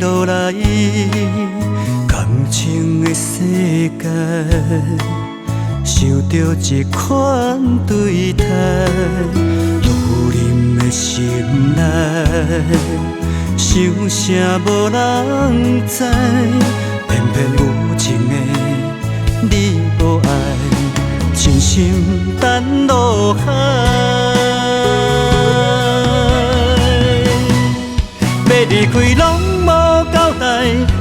落来，感情的世界，受到这款对待，路人的心内，想啥无人知，偏偏有情的你无爱，真心等落海。要离开拢无交代，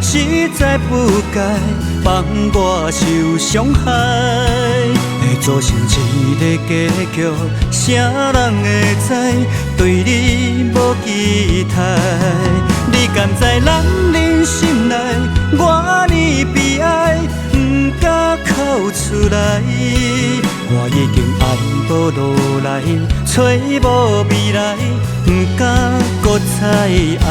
实在不该放我受伤害。会造成一个结局，啥人会知？对你无期待，你甘知男人心内我呢悲哀，不敢哭出来。我已经爱无落来，找无未来，不敢搁再爱。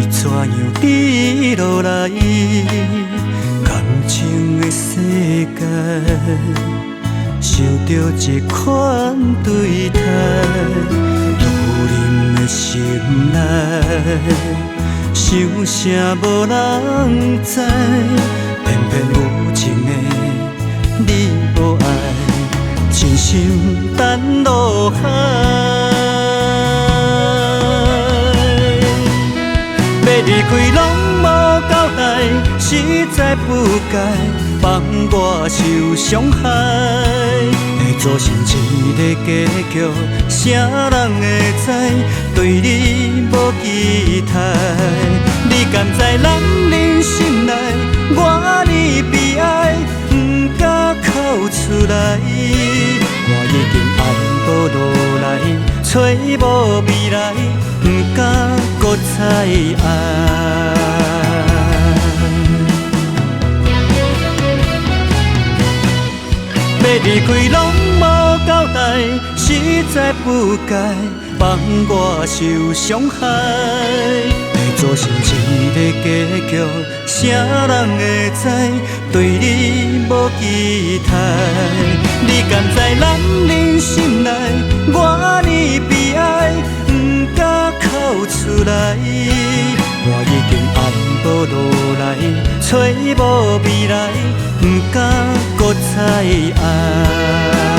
怎样滴落来？感情的世界，受到这款对待，路人的心内，想啥无人知，偏偏有情的你无爱，真心等落海。要离开拢无交代，实在不该放我受伤害。会造成一个结局，啥人会知？对你无期待，你甘知男人心内我呢悲哀，不敢哭出来。我已经爱无落来，找无未来，不敢搁再爱。要离开拢无交代，实在不该放我受伤害。会造成一个结局，啥人会知？对你无期待，你甘知男人心内我呢悲哀，不敢哭出来。我已经爱无落来，找无未来，不敢搁再爱。